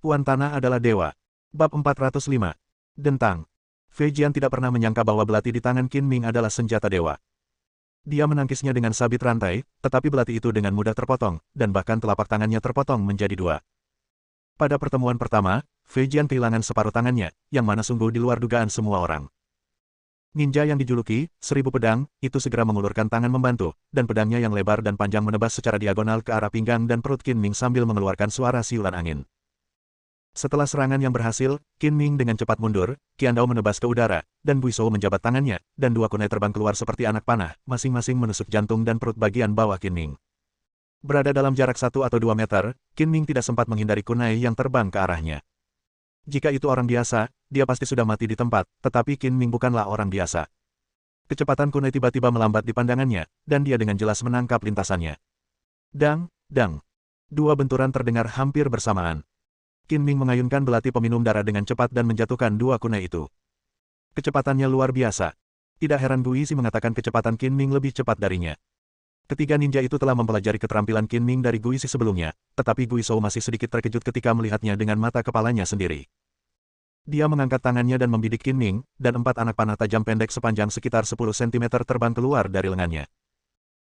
Puan Tanah adalah dewa. Bab 405. Dentang. Fei Jian tidak pernah menyangka bahwa belati di tangan Qin Ming adalah senjata dewa. Dia menangkisnya dengan sabit rantai, tetapi belati itu dengan mudah terpotong, dan bahkan telapak tangannya terpotong menjadi dua. Pada pertemuan pertama, Fei Jian kehilangan separuh tangannya, yang mana sungguh di luar dugaan semua orang. Ninja yang dijuluki 1000 pedang, itu segera mengulurkan tangan membantu, dan pedangnya yang lebar dan panjang menebas secara diagonal ke arah pinggang dan perut Qin Ming sambil mengeluarkan suara siulan angin. Setelah serangan yang berhasil, Qin Ming dengan cepat mundur, Qian Dao menebas ke udara, dan Bui Shou menjabat tangannya, dan dua kunai terbang keluar seperti anak panah, masing-masing menusuk jantung dan perut bagian bawah Qin Ming. Berada dalam jarak 1 atau 2 meter, Qin Ming tidak sempat menghindari kunai yang terbang ke arahnya. Jika itu orang biasa, dia pasti sudah mati di tempat, tetapi Qin Ming bukanlah orang biasa. Kecepatan kunai tiba-tiba melambat di pandangannya, dan dia dengan jelas menangkap lintasannya. Dang, dang. Dua benturan terdengar hampir bersamaan. Qin Ming mengayunkan belati peminum darah dengan cepat dan menjatuhkan dua kunai itu. Kecepatannya luar biasa. Tidak heran Gu Yixi mengatakan kecepatan Qin Ming lebih cepat darinya. Ketiga ninja itu telah mempelajari keterampilan Qin Ming dari Gu Yixi sebelumnya, tetapi Gu Shou masih sedikit terkejut ketika melihatnya dengan mata kepalanya sendiri. Dia mengangkat tangannya dan membidik Qin Ming, dan 4 anak panah tajam pendek sepanjang sekitar 10 cm terbang keluar dari lengannya.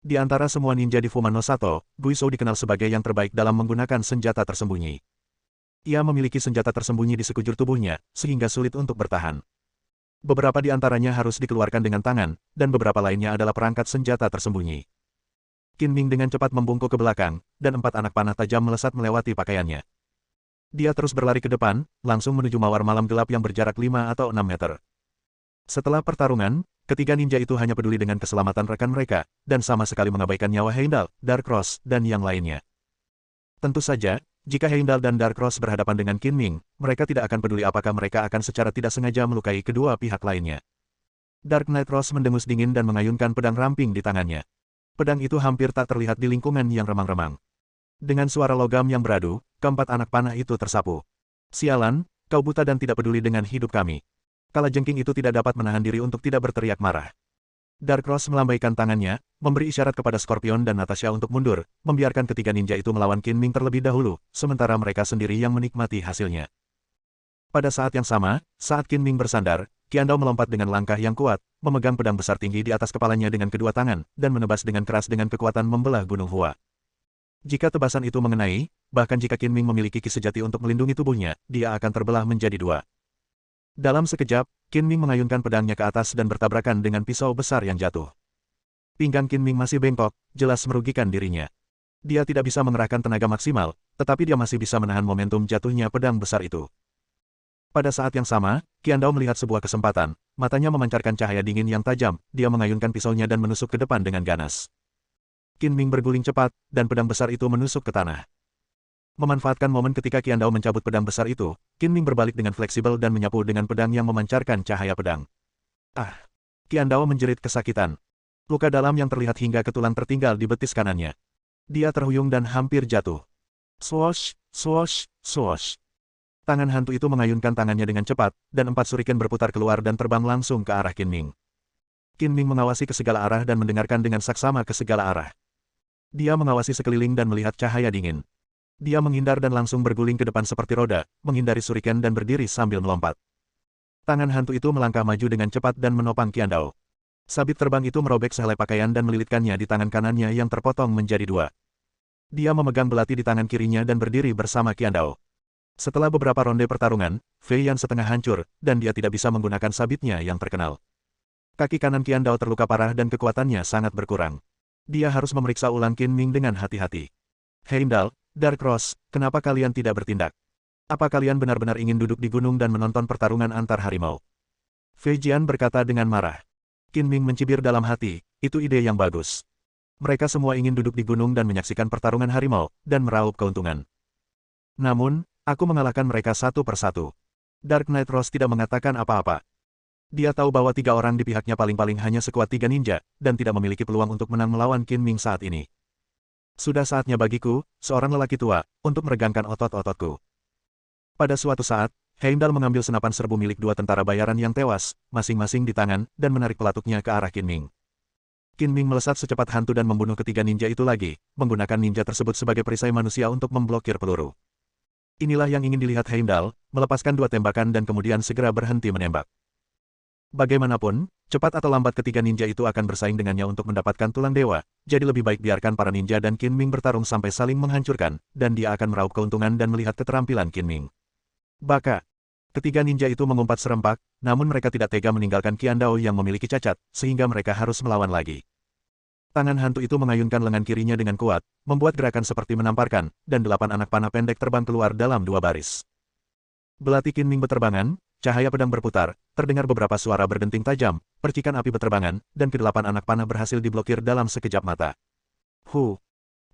Di antara semua ninja di Fumano Sato, Gu Shou dikenal sebagai yang terbaik dalam menggunakan senjata tersembunyi. Ia memiliki senjata tersembunyi di sekujur tubuhnya, sehingga sulit untuk bertahan. Beberapa di antaranya harus dikeluarkan dengan tangan, dan beberapa lainnya adalah perangkat senjata tersembunyi. Qin Ming dengan cepat membungkuk ke belakang, dan 4 anak panah tajam melesat melewati pakaiannya. Dia terus berlari ke depan, langsung menuju mawar malam gelap yang berjarak 5 atau 6 meter. Setelah pertarungan, ketiga ninja itu hanya peduli dengan keselamatan rekan mereka, dan sama sekali mengabaikan nyawa Heimdall, Dark Cross, dan yang lainnya. Tentu saja, jika Heimdall dan Dark Cross berhadapan dengan Qin Ming, mereka tidak akan peduli apakah mereka akan secara tidak sengaja melukai kedua pihak lainnya. Dark Knight Cross mendengus dingin dan mengayunkan pedang ramping di tangannya. Pedang itu hampir tak terlihat di lingkungan yang remang-remang. Dengan suara logam yang beradu, keempat anak panah itu tersapu. Sialan, kau buta dan tidak peduli dengan hidup kami. Kalajengking itu tidak dapat menahan diri untuk tidak berteriak marah. Dark Cross melambaikan tangannya, memberi isyarat kepada Scorpion dan Natasha untuk mundur, membiarkan ketiga ninja itu melawan Qin Ming terlebih dahulu, sementara mereka sendiri yang menikmati hasilnya. Pada saat yang sama, saat Qin Ming bersandar, Qian Dao melompat dengan langkah yang kuat, memegang pedang besar tinggi di atas kepalanya dengan kedua tangan, dan menebas dengan keras dengan kekuatan membelah Gunung Hua. Jika tebasan itu mengenai, bahkan jika Qin Ming memiliki ki sejati untuk melindungi tubuhnya, dia akan terbelah menjadi dua. Dalam sekejap, Qin Ming mengayunkan pedangnya ke atas dan bertabrakan dengan pisau besar yang jatuh. Pinggang Qin Ming masih bengkok, jelas merugikan dirinya. Dia tidak bisa mengerahkan tenaga maksimal, tetapi dia masih bisa menahan momentum jatuhnya pedang besar itu. Pada saat yang sama, Qian Dao melihat sebuah kesempatan, matanya memancarkan cahaya dingin yang tajam, dia mengayunkan pisaunya dan menusuk ke depan dengan ganas. Qin Ming berguling cepat, dan pedang besar itu menusuk ke tanah. Memanfaatkan momen ketika Qian Dao mencabut pedang besar itu, Qin Ming berbalik dengan fleksibel dan menyapu dengan pedang yang memancarkan cahaya pedang. Ah! Qian Dao menjerit kesakitan. Luka dalam yang terlihat hingga ke tulang tertinggal di betis kanannya. Dia terhuyung dan hampir jatuh. Swoosh, swoosh, swoosh. Tangan hantu itu mengayunkan tangannya dengan cepat, dan 4 shuriken berputar keluar dan terbang langsung ke arah Qin Ming. Qin Ming mengawasi ke segala arah dan mendengarkan dengan saksama ke segala arah. Dia mengawasi sekeliling dan melihat cahaya dingin. Dia menghindar dan langsung berguling ke depan seperti roda, menghindari shuriken dan berdiri sambil melompat. Tangan hantu itu melangkah maju dengan cepat dan menopang Qian Dao. Sabit terbang itu merobek sehelai pakaian dan melilitkannya di tangan kanannya yang terpotong menjadi dua. Dia memegang belati di tangan kirinya dan berdiri bersama Qian Dao. Setelah beberapa ronde pertarungan, Fei Yan setengah hancur, dan dia tidak bisa menggunakan sabitnya yang terkenal. Kaki kanan Qian Dao terluka parah dan kekuatannya sangat berkurang. Dia harus memeriksa ulang Qin Ming dengan hati-hati. Heimdall, Dark Cross, kenapa kalian tidak bertindak? Apa kalian benar-benar ingin duduk di gunung dan menonton pertarungan antar harimau? Fei Jian berkata dengan marah. Qin Ming mencibir dalam hati, itu ide yang bagus. Mereka semua ingin duduk di gunung dan menyaksikan pertarungan harimau, dan meraup keuntungan. Namun, aku mengalahkan mereka satu persatu. Dark Knight Rose tidak mengatakan apa-apa. Dia tahu bahwa 3 orang di pihaknya paling-paling hanya sekuat 3 ninja, dan tidak memiliki peluang untuk menang melawan Qin Ming saat ini. Sudah saatnya bagiku, seorang lelaki tua, untuk meregangkan otot-ototku. Pada suatu saat, Heimdall mengambil senapan serbu milik 2 tentara bayaran yang tewas, masing-masing di tangan, dan menarik pelatuknya ke arah Qin Ming. Qin Ming melesat secepat hantu dan membunuh ketiga ninja itu lagi, menggunakan ninja tersebut sebagai perisai manusia untuk memblokir peluru. Inilah yang ingin dilihat Heimdall, melepaskan dua tembakan dan kemudian segera berhenti menembak. Bagaimanapun, cepat atau lambat ketiga ninja itu akan bersaing dengannya untuk mendapatkan tulang dewa, jadi lebih baik biarkan para ninja dan Qin Ming bertarung sampai saling menghancurkan, dan dia akan meraup keuntungan dan melihat keterampilan Qin Ming. Baka. Ketiga ninja itu mengumpat serempak, namun mereka tidak tega meninggalkan Qian Dao yang memiliki cacat, sehingga mereka harus melawan lagi. Tangan hantu itu mengayunkan lengan kirinya dengan kuat, membuat gerakan seperti menamparkan, dan 8 anak panah pendek terbang keluar dalam 2 baris. Belati Qin Ming beterbangan, cahaya pedang berputar, terdengar beberapa suara berdenting tajam, percikan api beterbangan, dan ke-8 anak panah berhasil diblokir dalam sekejap mata.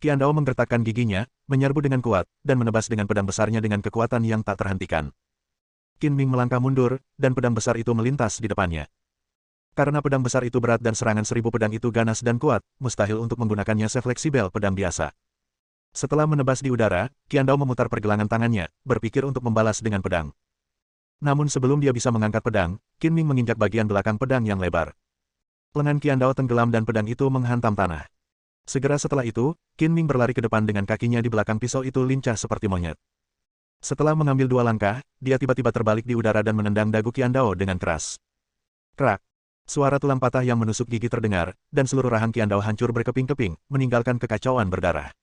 Qian Dao menggertakkan giginya, menyerbu dengan kuat, dan menebas dengan pedang besarnya dengan kekuatan yang tak terhentikan. Qin Ming melangkah mundur, dan pedang besar itu melintas di depannya. Karena pedang besar itu berat dan serangan 1000 pedang itu ganas dan kuat, mustahil untuk menggunakannya sefleksibel pedang biasa. Setelah menebas di udara, Qian Dao memutar pergelangan tangannya, berpikir untuk membalas dengan pedang. Namun sebelum dia bisa mengangkat pedang, Qin Ming menginjak bagian belakang pedang yang lebar. Lengan Qian Dao tenggelam dan pedang itu menghantam tanah. Segera setelah itu, Qin Ming berlari ke depan dengan kakinya di belakang pisau itu lincah seperti monyet. Setelah mengambil 2 langkah, dia tiba-tiba terbalik di udara dan menendang dagu Qian Dao dengan keras. Krak! Suara tulang patah yang menusuk gigi terdengar, dan seluruh rahang Qian Dao hancur berkeping-keping, meninggalkan kekacauan berdarah.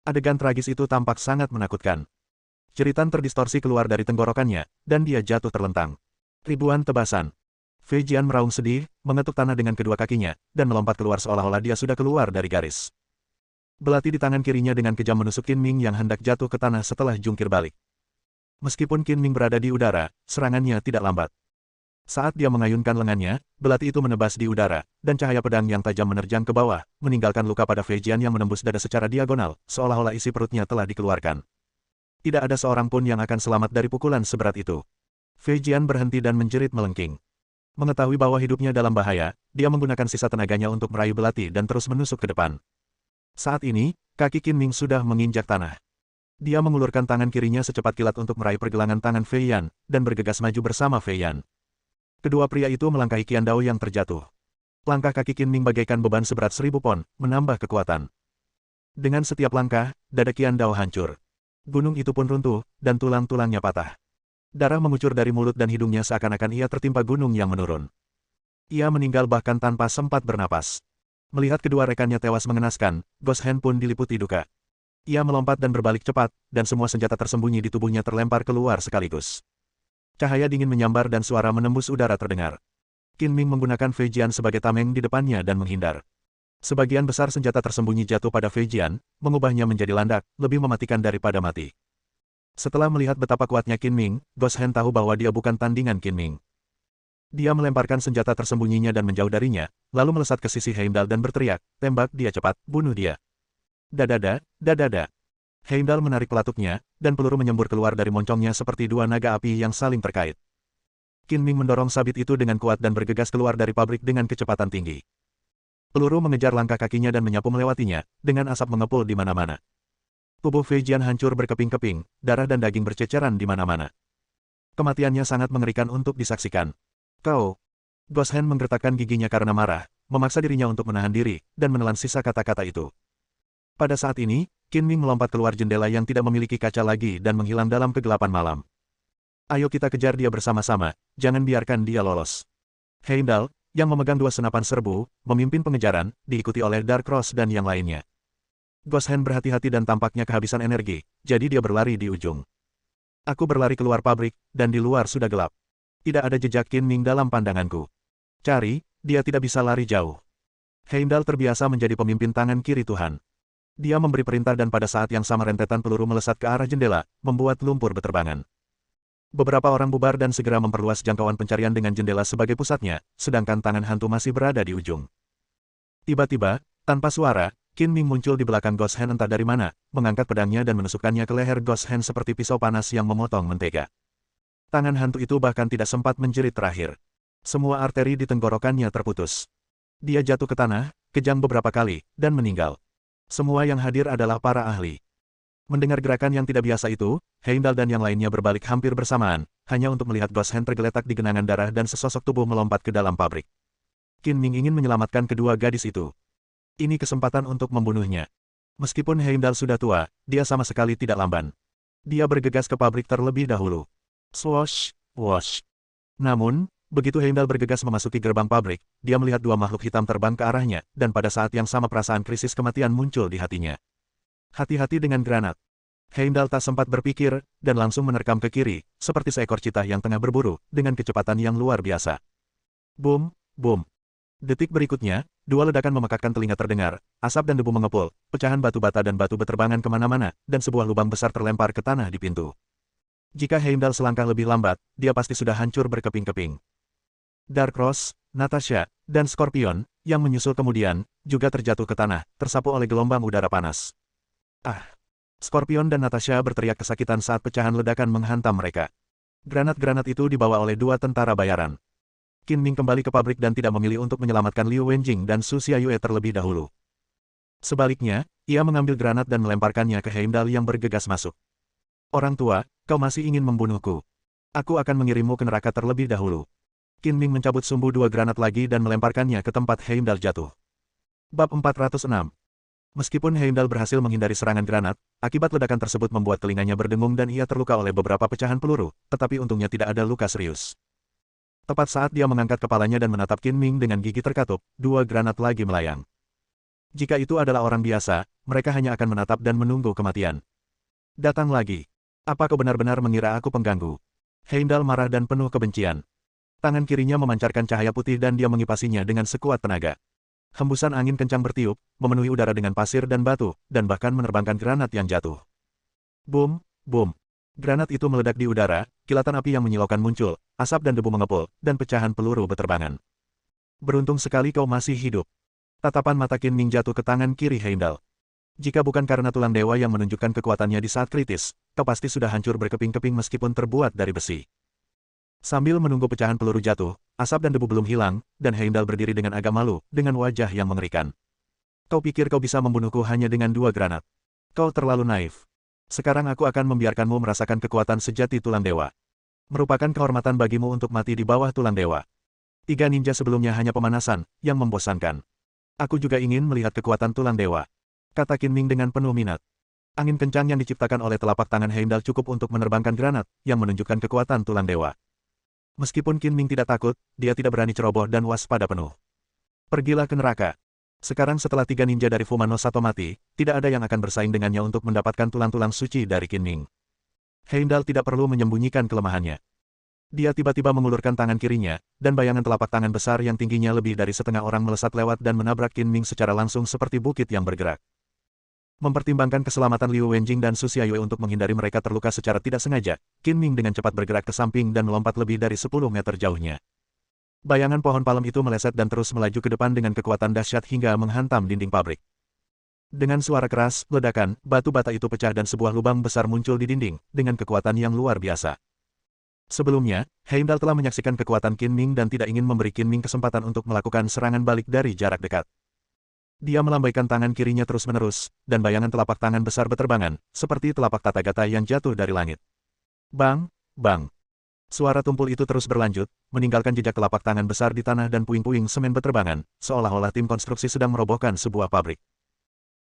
Adegan tragis itu tampak sangat menakutkan. Jeritan terdistorsi keluar dari tenggorokannya, dan dia jatuh terlentang. Ribuan tebasan. Fei Jian meraung sedih, mengetuk tanah dengan kedua kakinya, dan melompat keluar seolah-olah dia sudah keluar dari garis. Belati di tangan kirinya dengan kejam menusuk Qin Ming yang hendak jatuh ke tanah setelah jungkir balik. Meskipun Qin Ming berada di udara, serangannya tidak lambat. Saat dia mengayunkan lengannya, belati itu menebas di udara, dan cahaya pedang yang tajam menerjang ke bawah, meninggalkan luka pada Fei Jian yang menembus dada secara diagonal, seolah-olah isi perutnya telah dikeluarkan. Tidak ada seorang pun yang akan selamat dari pukulan seberat itu. Fei Jian berhenti dan menjerit melengking. Mengetahui bahwa hidupnya dalam bahaya, dia menggunakan sisa tenaganya untuk meraih belati dan terus menusuk ke depan. Saat ini, kaki Qin Ming sudah menginjak tanah. Dia mengulurkan tangan kirinya secepat kilat untuk meraih pergelangan tangan Fei Yan, dan bergegas maju bersama Fei Yan. Kedua pria itu melangkahi Qian Dao yang terjatuh. Langkah kaki Qin Ming bagaikan beban seberat 1000 pon, menambah kekuatan. Dengan setiap langkah, dada Qian Dao hancur. Gunung itu pun runtuh, dan tulang-tulangnya patah. Darah mengucur dari mulut dan hidungnya seakan-akan ia tertimpa gunung yang menurun. Ia meninggal bahkan tanpa sempat bernapas. Melihat kedua rekannya tewas mengenaskan, Ghost Hand pun diliputi duka. Ia melompat dan berbalik cepat, dan semua senjata tersembunyi di tubuhnya terlempar keluar sekaligus. Cahaya dingin menyambar dan suara menembus udara terdengar. Qin Ming menggunakan Fei Jian sebagai tameng di depannya dan menghindar. Sebagian besar senjata tersembunyi jatuh pada Fei Jian, mengubahnya menjadi landak, lebih mematikan daripada mati. Setelah melihat betapa kuatnya Qin Ming, Ghost Hand tahu bahwa dia bukan tandingan Qin Ming. Dia melemparkan senjata tersembunyinya dan menjauh darinya, lalu melesat ke sisi Heimdall dan berteriak, "Tembak dia cepat, bunuh dia." Dadada, dadada. Heimdall menarik pelatuknya, dan peluru menyembur keluar dari moncongnya seperti 2 naga api yang saling terkait. Qin Ming mendorong sabit itu dengan kuat dan bergegas keluar dari pabrik dengan kecepatan tinggi. Peluru mengejar langkah kakinya dan menyapu melewatinya, dengan asap mengepul di mana-mana. Tubuh Fei Jian hancur berkeping-keping, darah dan daging berceceran di mana-mana. Kematiannya sangat mengerikan untuk disaksikan. "Kau!" Ghost Hand menggertakkan giginya karena marah, memaksa dirinya untuk menahan diri, dan menelan sisa kata-kata itu. Pada saat ini, Qin Ming melompat keluar jendela yang tidak memiliki kaca lagi dan menghilang dalam kegelapan malam. "Ayo kita kejar dia bersama-sama, jangan biarkan dia lolos." Heimdall, yang memegang 2 senapan serbu, memimpin pengejaran, diikuti oleh Dark Cross dan yang lainnya. Ghost Hand berhati-hati dan tampaknya kehabisan energi, jadi dia berlari di ujung. "Aku berlari keluar pabrik, dan di luar sudah gelap. Tidak ada jejak Qin Ming dalam pandanganku. Cari, dia tidak bisa lari jauh." Heimdall terbiasa menjadi pemimpin tangan kiri Tuhan. Dia memberi perintah dan pada saat yang sama rentetan peluru melesat ke arah jendela, membuat lumpur beterbangan. Beberapa orang bubar dan segera memperluas jangkauan pencarian dengan jendela sebagai pusatnya, sedangkan tangan hantu masih berada di ujung. Tiba-tiba, tanpa suara, Qin Ming muncul di belakang Ghost Hand entah dari mana, mengangkat pedangnya dan menusukkannya ke leher Ghost Hand seperti pisau panas yang memotong mentega. Tangan hantu itu bahkan tidak sempat menjerit terakhir. Semua arteri di tenggorokannya terputus. Dia jatuh ke tanah, kejang beberapa kali, dan meninggal. Semua yang hadir adalah para ahli. Mendengar gerakan yang tidak biasa itu, Heimdall dan yang lainnya berbalik hampir bersamaan, hanya untuk melihat Ghost Hand tergeletak di genangan darah dan sesosok tubuh melompat ke dalam pabrik. Qin Ming ingin menyelamatkan kedua gadis itu. Ini kesempatan untuk membunuhnya. Meskipun Heimdall sudah tua, dia sama sekali tidak lamban. Dia bergegas ke pabrik terlebih dahulu. Swosh, wosh. Namun, begitu Heimdall bergegas memasuki gerbang pabrik, dia melihat dua makhluk hitam terbang ke arahnya, dan pada saat yang sama perasaan krisis kematian muncul di hatinya. Hati-hati dengan granat. Heimdall tak sempat berpikir, dan langsung menerkam ke kiri, seperti seekor citah yang tengah berburu, dengan kecepatan yang luar biasa. Boom, boom. Detik berikutnya, dua ledakan memekakkan telinga terdengar, asap dan debu mengepul, pecahan batu bata dan batu berterbangan kemana-mana, dan sebuah lubang besar terlempar ke tanah di pintu. Jika Heimdall selangkah lebih lambat, dia pasti sudah hancur berkeping-keping. Darkross, Natasha, dan Scorpion, yang menyusul kemudian, juga terjatuh ke tanah, tersapu oleh gelombang udara panas. Ah! Scorpion dan Natasha berteriak kesakitan saat pecahan ledakan menghantam mereka. Granat-granat itu dibawa oleh dua tentara bayaran. Qin Ming kembali ke pabrik dan tidak memilih untuk menyelamatkan Liu Wenjing dan Su Xiaoyue terlebih dahulu. Sebaliknya, ia mengambil granat dan melemparkannya ke Heimdall yang bergegas masuk. Orang tua, kau masih ingin membunuhku. Aku akan mengirimmu ke neraka terlebih dahulu. Qin Ming mencabut sumbu dua granat lagi dan melemparkannya ke tempat Heimdall jatuh. Bab 406. Meskipun Heimdall berhasil menghindari serangan granat, akibat ledakan tersebut membuat telinganya berdengung dan ia terluka oleh beberapa pecahan peluru, tetapi untungnya tidak ada luka serius. Tepat saat dia mengangkat kepalanya dan menatap Qin Ming dengan gigi terkatup, dua granat lagi melayang. Jika itu adalah orang biasa, mereka hanya akan menatap dan menunggu kematian. Datang lagi. Apa kau benar-benar mengira aku pengganggu? Heimdall marah dan penuh kebencian. Tangan kirinya memancarkan cahaya putih dan dia mengipasinya dengan sekuat tenaga. Hembusan angin kencang bertiup, memenuhi udara dengan pasir dan batu, dan bahkan menerbangkan granat yang jatuh. Boom, boom. Granat itu meledak di udara, kilatan api yang menyilaukan muncul, asap dan debu mengepul, dan pecahan peluru beterbangan. Beruntung sekali kau masih hidup. Tatapan mata Qin Ming jatuh ke tangan kiri Heimdall. Jika bukan karena tulang dewa yang menunjukkan kekuatannya di saat kritis, kau pasti sudah hancur berkeping-keping meskipun terbuat dari besi. Sambil menunggu pecahan peluru jatuh, asap dan debu belum hilang, dan Heimdall berdiri dengan agak malu, dengan wajah yang mengerikan. Kau pikir kau bisa membunuhku hanya dengan dua granat? Kau terlalu naif. Sekarang aku akan membiarkanmu merasakan kekuatan sejati tulang dewa. Merupakan kehormatan bagimu untuk mati di bawah tulang dewa. Tiga ninja sebelumnya hanya pemanasan, yang membosankan. Aku juga ingin melihat kekuatan tulang dewa. Kata Qin Ming dengan penuh minat. Angin kencang yang diciptakan oleh telapak tangan Heimdall cukup untuk menerbangkan granat, yang menunjukkan kekuatan tulang dewa. Meskipun Qin Ming tidak takut, dia tidak berani ceroboh dan waspada penuh. Pergilah ke neraka. Sekarang setelah tiga ninja dari Fumano Sato mati, tidak ada yang akan bersaing dengannya untuk mendapatkan tulang-tulang suci dari Qin Ming. Heimdall tidak perlu menyembunyikan kelemahannya. Dia tiba-tiba mengulurkan tangan kirinya, dan bayangan telapak tangan besar yang tingginya lebih dari setengah orang melesat lewat dan menabrak Qin Ming secara langsung seperti bukit yang bergerak. Mempertimbangkan keselamatan Liu Wenjing dan Su Xiaoyue untuk menghindari mereka terluka secara tidak sengaja, Qin Ming dengan cepat bergerak ke samping dan melompat lebih dari 10 meter jauhnya. Bayangan pohon palem itu meleset dan terus melaju ke depan dengan kekuatan dahsyat hingga menghantam dinding pabrik. Dengan suara keras, ledakan, batu bata itu pecah dan sebuah lubang besar muncul di dinding, dengan kekuatan yang luar biasa. Sebelumnya, Heimdall telah menyaksikan kekuatan Qin Ming dan tidak ingin memberi Qin Ming kesempatan untuk melakukan serangan balik dari jarak dekat. Dia melambaikan tangan kirinya terus-menerus, dan bayangan telapak tangan besar beterbangan, seperti telapak Tathagata yang jatuh dari langit. Bang, bang. Suara tumpul itu terus berlanjut, meninggalkan jejak telapak tangan besar di tanah dan puing-puing semen beterbangan, seolah-olah tim konstruksi sedang merobohkan sebuah pabrik.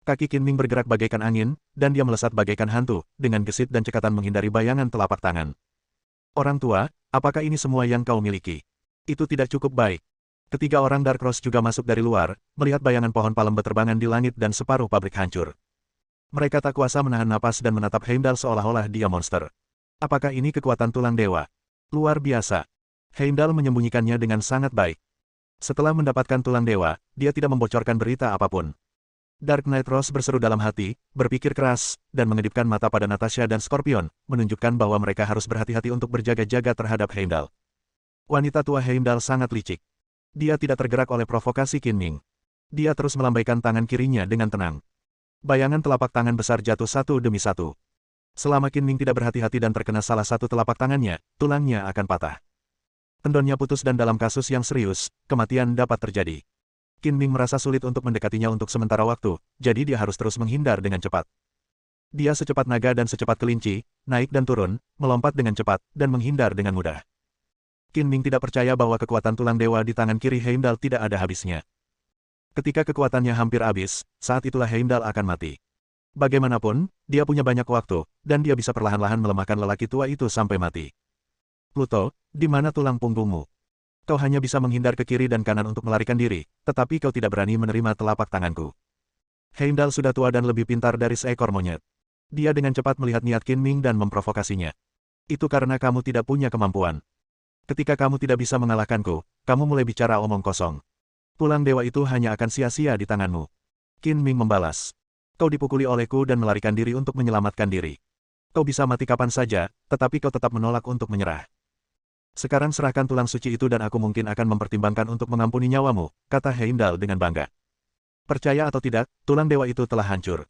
Kaki Qin Ming bergerak bagaikan angin, dan dia melesat bagaikan hantu, dengan gesit dan cekatan menghindari bayangan telapak tangan. Orang tua, apakah ini semua yang kau miliki? Itu tidak cukup baik. Ketiga orang Darkross juga masuk dari luar, melihat bayangan pohon palem beterbangan di langit dan separuh pabrik hancur. Mereka tak kuasa menahan napas dan menatap Heimdall seolah-olah dia monster. Apakah ini kekuatan tulang dewa? Luar biasa. Heimdall menyembunyikannya dengan sangat baik. Setelah mendapatkan tulang dewa, dia tidak membocorkan berita apapun. Dark Knight Rose berseru dalam hati, berpikir keras, dan mengedipkan mata pada Natasha dan Scorpion, menunjukkan bahwa mereka harus berhati-hati untuk berjaga-jaga terhadap Heimdall. Wanita tua Heimdall sangat licik. Dia tidak tergerak oleh provokasi Qin Ming. Dia terus melambaikan tangan kirinya dengan tenang. Bayangan telapak tangan besar jatuh satu demi satu. Selama Qin Ming tidak berhati-hati dan terkena salah satu telapak tangannya, tulangnya akan patah. Tendonnya putus dan dalam kasus yang serius, kematian dapat terjadi. Qin Ming merasa sulit untuk mendekatinya untuk sementara waktu, jadi dia harus terus menghindar dengan cepat. Dia secepat naga dan secepat kelinci, naik dan turun, melompat dengan cepat, dan menghindar dengan mudah. Qin Ming tidak percaya bahwa kekuatan tulang dewa di tangan kiri Heimdall tidak ada habisnya. Ketika kekuatannya hampir habis, saat itulah Heimdall akan mati. Bagaimanapun, dia punya banyak waktu, dan dia bisa perlahan-lahan melemahkan lelaki tua itu sampai mati. Pluto, di mana tulang punggungmu? Kau hanya bisa menghindar ke kiri dan kanan untuk melarikan diri, tetapi kau tidak berani menerima telapak tanganku. Heimdall sudah tua dan lebih pintar dari seekor monyet. Dia dengan cepat melihat niat Qin Ming dan memprovokasinya. Itu karena kamu tidak punya kemampuan. Ketika kamu tidak bisa mengalahkanku, kamu mulai bicara omong kosong. Tulang dewa itu hanya akan sia-sia di tanganmu. Qin Ming membalas. Kau dipukuli olehku dan melarikan diri untuk menyelamatkan diri. Kau bisa mati kapan saja, tetapi kau tetap menolak untuk menyerah. Sekarang serahkan tulang suci itu dan aku mungkin akan mempertimbangkan untuk mengampuni nyawamu, kata Heimdall dengan bangga. Percaya atau tidak, tulang dewa itu telah hancur.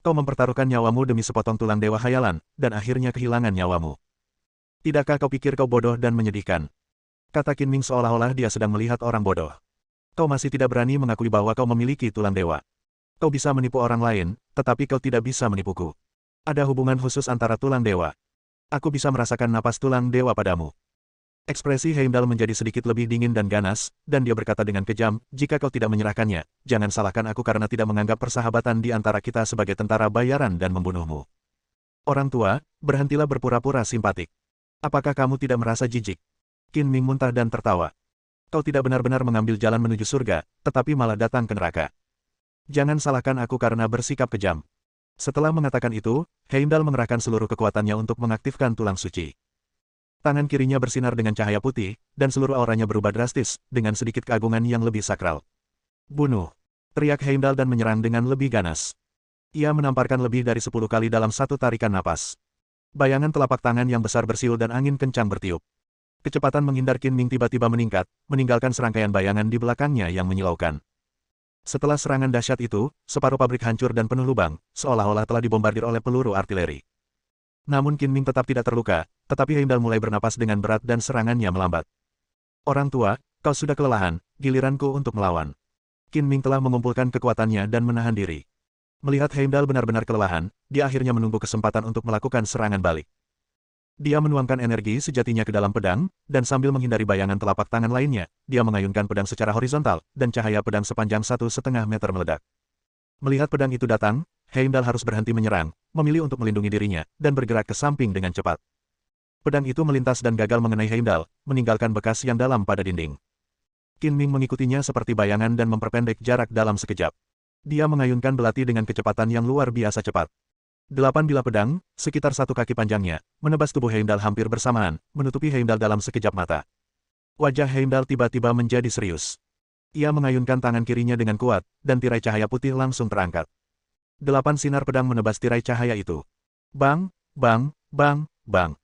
Kau mempertaruhkan nyawamu demi sepotong tulang dewa hayalan, dan akhirnya kehilangan nyawamu. Tidakkah kau pikir kau bodoh dan menyedihkan? Kata Qin Ming seolah-olah dia sedang melihat orang bodoh. Kau masih tidak berani mengakui bahwa kau memiliki tulang dewa. Kau bisa menipu orang lain, tetapi kau tidak bisa menipuku. Ada hubungan khusus antara tulang dewa. Aku bisa merasakan napas tulang dewa padamu. Ekspresi Heimdall menjadi sedikit lebih dingin dan ganas, dan dia berkata dengan kejam, jika kau tidak menyerahkannya, jangan salahkan aku karena tidak menganggap persahabatan di antara kita sebagai tentara bayaran dan membunuhmu. Orang tua, berhentilah berpura-pura simpatik. Apakah kamu tidak merasa jijik? Qin Ming muntah dan tertawa. Kau tidak benar-benar mengambil jalan menuju surga, tetapi malah datang ke neraka. Jangan salahkan aku karena bersikap kejam. Setelah mengatakan itu, Heimdall mengerahkan seluruh kekuatannya untuk mengaktifkan tulang suci. Tangan kirinya bersinar dengan cahaya putih, dan seluruh auranya berubah drastis, dengan sedikit keagungan yang lebih sakral. Bunuh! Teriak Heimdall dan menyerang dengan lebih ganas. Ia menamparkan lebih dari 10 kali dalam satu tarikan napas. Bayangan telapak tangan yang besar bersiul dan angin kencang bertiup. Kecepatan menghindar Qin Ming tiba-tiba meningkat, meninggalkan serangkaian bayangan di belakangnya yang menyilaukan. Setelah serangan dahsyat itu, separuh pabrik hancur dan penuh lubang, seolah-olah telah dibombardir oleh peluru artileri. Namun Qin Ming tetap tidak terluka, tetapi Heimdall mulai bernapas dengan berat dan serangannya melambat. Orang tua, kau sudah kelelahan, giliranku untuk melawan. Qin Ming telah mengumpulkan kekuatannya dan menahan diri. Melihat Heimdall benar-benar kelelahan, dia akhirnya menunggu kesempatan untuk melakukan serangan balik. Dia menuangkan energi sejatinya ke dalam pedang, dan sambil menghindari bayangan telapak tangan lainnya, dia mengayunkan pedang secara horizontal, dan cahaya pedang sepanjang 1,5 meter meledak. Melihat pedang itu datang, Heimdall harus berhenti menyerang, memilih untuk melindungi dirinya, dan bergerak ke samping dengan cepat. Pedang itu melintas dan gagal mengenai Heimdall, meninggalkan bekas yang dalam pada dinding. Qin Ming mengikutinya seperti bayangan dan memperpendek jarak dalam sekejap. Dia mengayunkan belati dengan kecepatan yang luar biasa cepat. 8 bilah pedang, sekitar 1 kaki panjangnya, menebas tubuh Heimdall hampir bersamaan, menutupi Heimdall dalam sekejap mata. Wajah Heimdall tiba-tiba menjadi serius. Ia mengayunkan tangan kirinya dengan kuat, dan tirai cahaya putih langsung terangkat. 8 sinar pedang menebas tirai cahaya itu. Bang, bang, bang, bang.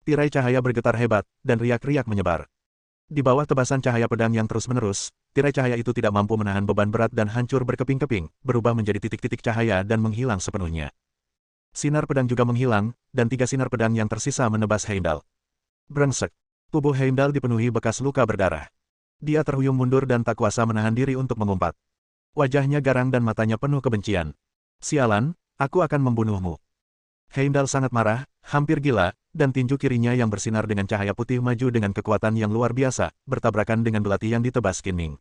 Tirai cahaya bergetar hebat, dan riak-riak menyebar. Di bawah tebasan cahaya pedang yang terus-menerus, tirai cahaya itu tidak mampu menahan beban berat dan hancur berkeping-keping, berubah menjadi titik-titik cahaya dan menghilang sepenuhnya. Sinar pedang juga menghilang, dan 3 sinar pedang yang tersisa menebas Heimdall. Brengsek. Tubuh Heimdall dipenuhi bekas luka berdarah. Dia terhuyung mundur dan tak kuasa menahan diri untuk mengumpat. Wajahnya garang dan matanya penuh kebencian. Sialan, aku akan membunuhmu. Heimdall sangat marah, hampir gila, dan tinju kirinya yang bersinar dengan cahaya putih maju dengan kekuatan yang luar biasa, bertabrakan dengan belati yang ditebas Qin Ming.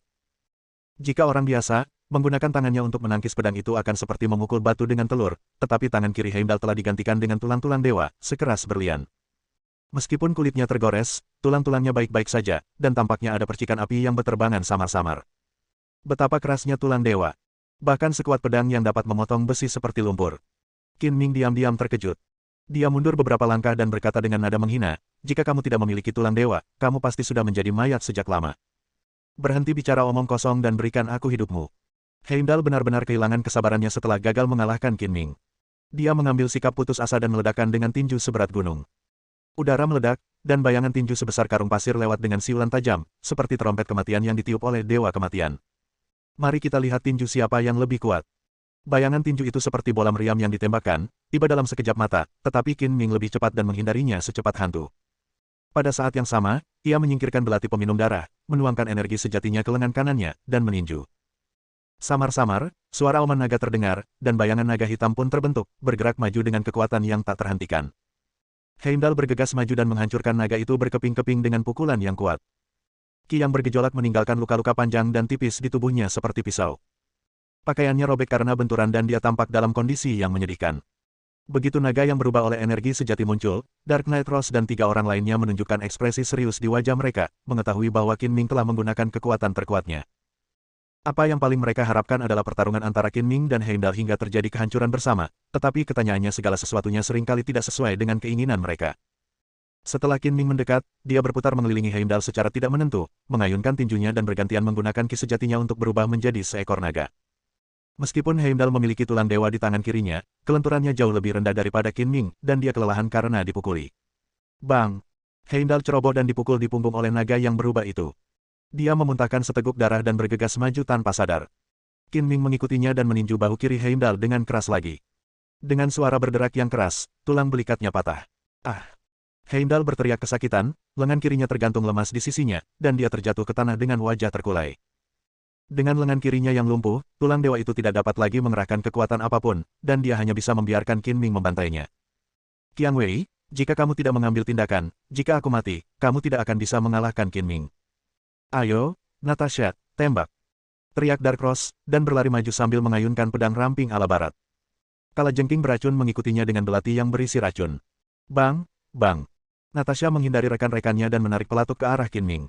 Jika orang biasa, menggunakan tangannya untuk menangkis pedang itu akan seperti memukul batu dengan telur, tetapi tangan kiri Heimdall telah digantikan dengan tulang-tulang dewa, sekeras berlian. Meskipun kulitnya tergores, tulang-tulangnya baik-baik saja, dan tampaknya ada percikan api yang berterbangan samar-samar. Betapa kerasnya tulang dewa. Bahkan sekuat pedang yang dapat memotong besi seperti lumpur. Qin Ming diam-diam terkejut. Dia mundur beberapa langkah dan berkata dengan nada menghina, jika kamu tidak memiliki tulang dewa, kamu pasti sudah menjadi mayat sejak lama. Berhenti bicara omong kosong dan berikan aku hidupmu. Heimdall benar-benar kehilangan kesabarannya setelah gagal mengalahkan Qin Ming. Dia mengambil sikap putus asa dan meledakkan dengan tinju seberat gunung. Udara meledak, dan bayangan tinju sebesar karung pasir lewat dengan siulan tajam, seperti trompet kematian yang ditiup oleh dewa kematian. Mari kita lihat tinju siapa yang lebih kuat. Bayangan tinju itu seperti bola meriam yang ditembakkan, tiba dalam sekejap mata, tetapi Qin Ming lebih cepat dan menghindarinya secepat hantu. Pada saat yang sama, ia menyingkirkan belati peminum darah, menuangkan energi sejatinya ke lengan kanannya, dan meninju. Samar-samar, suara auman naga terdengar, dan bayangan naga hitam pun terbentuk, bergerak maju dengan kekuatan yang tak terhentikan. Heimdall bergegas maju dan menghancurkan naga itu berkeping-keping dengan pukulan yang kuat. Ki yang bergejolak meninggalkan luka-luka panjang dan tipis di tubuhnya seperti pisau. Pakaiannya robek karena benturan dan dia tampak dalam kondisi yang menyedihkan. Begitu naga yang berubah oleh energi sejati muncul, Dark Knight Rose dan 3 orang lainnya menunjukkan ekspresi serius di wajah mereka, mengetahui bahwa Qin Ming telah menggunakan kekuatan terkuatnya. Apa yang paling mereka harapkan adalah pertarungan antara Qin Ming dan Heimdall hingga terjadi kehancuran bersama, tetapi ketanyaannya segala sesuatunya seringkali tidak sesuai dengan keinginan mereka. Setelah Qin Ming mendekat, dia berputar mengelilingi Heimdall secara tidak menentu, mengayunkan tinjunya dan bergantian menggunakan ki sejatinya untuk berubah menjadi seekor naga. Meskipun Heimdall memiliki tulang dewa di tangan kirinya, kelenturannya jauh lebih rendah daripada Qin Ming, dan dia kelelahan karena dipukuli. Bang! Heimdall ceroboh dan dipukul di punggung oleh naga yang berubah itu. Dia memuntahkan seteguk darah dan bergegas maju tanpa sadar. Qin Ming mengikutinya dan meninju bahu kiri Heimdall dengan keras lagi. Dengan suara berderak yang keras, tulang belikatnya patah. Ah! Heimdall berteriak kesakitan, lengan kirinya tergantung lemas di sisinya, dan dia terjatuh ke tanah dengan wajah terkulai. Dengan lengan kirinya yang lumpuh, tulang dewa itu tidak dapat lagi mengerahkan kekuatan apapun, dan dia hanya bisa membiarkan Qin Ming membantainya. Qiang Wei, jika kamu tidak mengambil tindakan, jika aku mati, kamu tidak akan bisa mengalahkan Qin Ming. Ayo, Natasha, tembak. Teriak Dark Rose, dan berlari maju sambil mengayunkan pedang ramping ala barat. Kalajengking beracun mengikutinya dengan belati yang berisi racun. Bang, bang. Natasha menghindari rekan-rekannya dan menarik pelatuk ke arah Qin Ming.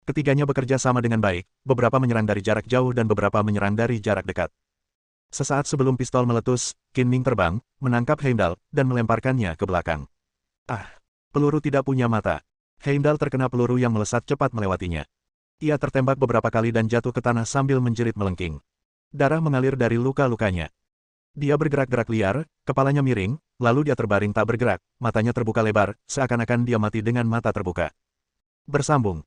Ketiganya bekerja sama dengan baik, beberapa menyerang dari jarak jauh dan beberapa menyerang dari jarak dekat. Sesaat sebelum pistol meletus, Qin Ming terbang, menangkap Heimdall, dan melemparkannya ke belakang. Ah! Peluru tidak punya mata. Heimdall terkena peluru yang melesat cepat melewatinya. Ia tertembak beberapa kali dan jatuh ke tanah sambil menjerit melengking. Darah mengalir dari luka-lukanya. Dia bergerak-gerak liar, kepalanya miring, lalu dia terbaring tak bergerak, matanya terbuka lebar, seakan-akan dia mati dengan mata terbuka. Bersambung.